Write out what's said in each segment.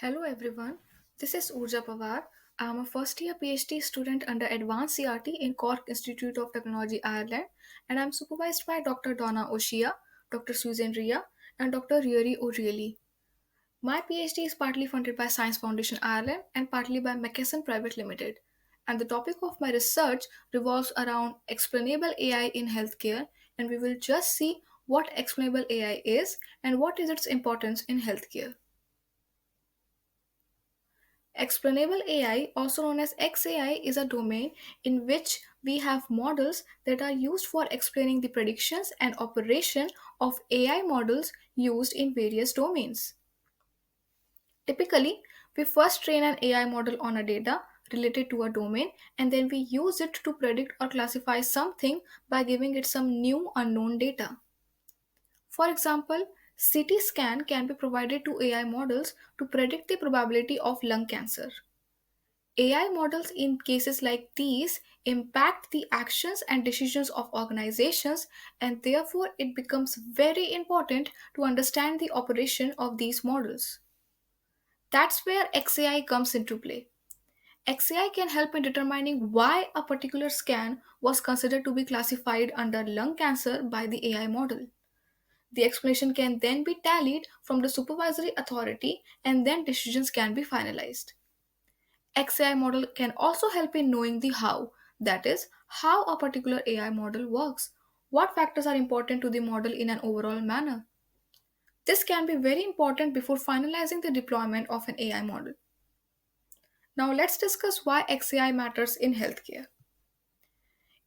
Hello everyone, this is Urja Pawar. I am a first year PhD student under Advanced CRT in Cork Institute of Technology, Ireland, and I am supervised by Dr. Donna O'Shea, Dr. Susan Ria, and Dr. Ryeri O'Reilly. My PhD is partly funded by Science Foundation Ireland and partly by McKesson Private Limited. And the topic of my research revolves around explainable AI in healthcare, and we will just see what explainable AI is and what is its importance in healthcare. Explainable AI, also known as XAI, is a domain in which we have models that are used for explaining the predictions and operation of AI models used in various domains. Typically, we first train an AI model on a data related to a domain and then we use it to predict or classify something by giving it some new unknown data. For example, CT scan can be provided to AI models to predict the probability of lung cancer. AI models in cases like these impact the actions and decisions of organizations, and therefore it becomes very important to understand the operation of these models. That's where XAI comes into play. XAI can help in determining why a particular scan was considered to be classified under lung cancer by the AI model. The explanation can then be tallied from the supervisory authority and then decisions can be finalized. XAI model can also help in knowing the how, that is, how a particular AI model works. What factors are important to the model in an overall manner? This can be very important before finalizing the deployment of an AI model. Now, let's discuss why XAI matters in healthcare.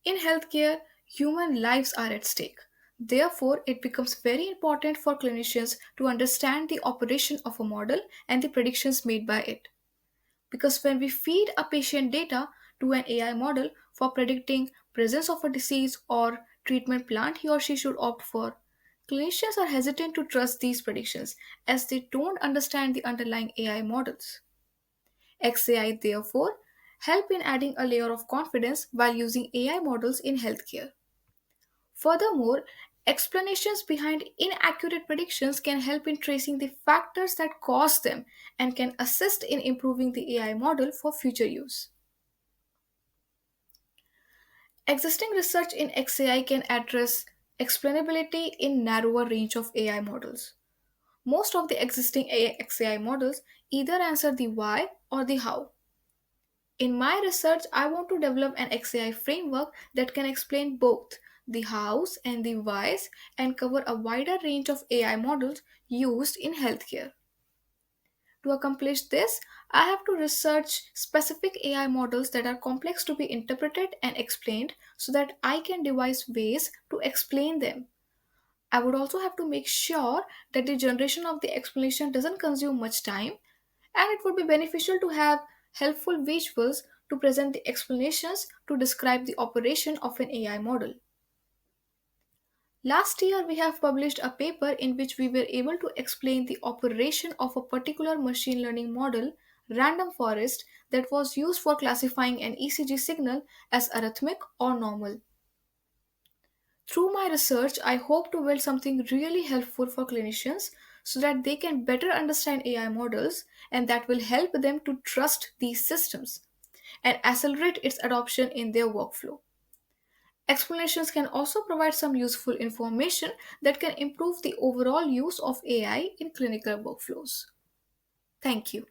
In healthcare, human lives are at stake. Therefore, it becomes very important for clinicians to understand the operation of a model and the predictions made by it. Because when we feed a patient data to an AI model for predicting presence of a disease or treatment plan he or she should opt for, clinicians are hesitant to trust these predictions as they don't understand the underlying AI models. XAI therefore help in adding a layer of confidence while using AI models in healthcare. Furthermore, explanations behind inaccurate predictions can help in tracing the factors that cause them and can assist in improving the AI model for future use. Existing research in XAI can address explainability in narrower range of AI models. Most of the existing XAI models either answer the why or the how. In my research, I want to develop an XAI framework that can explain both the hows and the whys and cover a wider range of AI models used in healthcare. To accomplish this, I have to research specific AI models that are complex to be interpreted and explained so that I can devise ways to explain them. I would also have to make sure that the generation of the explanation doesn't consume much time, and it would be beneficial to have helpful visuals to present the explanations to describe the operation of an AI model. Last year, we have published a paper in which we were able to explain the operation of a particular machine learning model, random forest, that was used for classifying an ECG signal as arrhythmic or normal. Through my research, I hope to build something really helpful for clinicians so that they can better understand AI models and that will help them to trust these systems and accelerate its adoption in their workflow. Explanations can also provide some useful information that can improve the overall use of AI in clinical workflows. Thank you.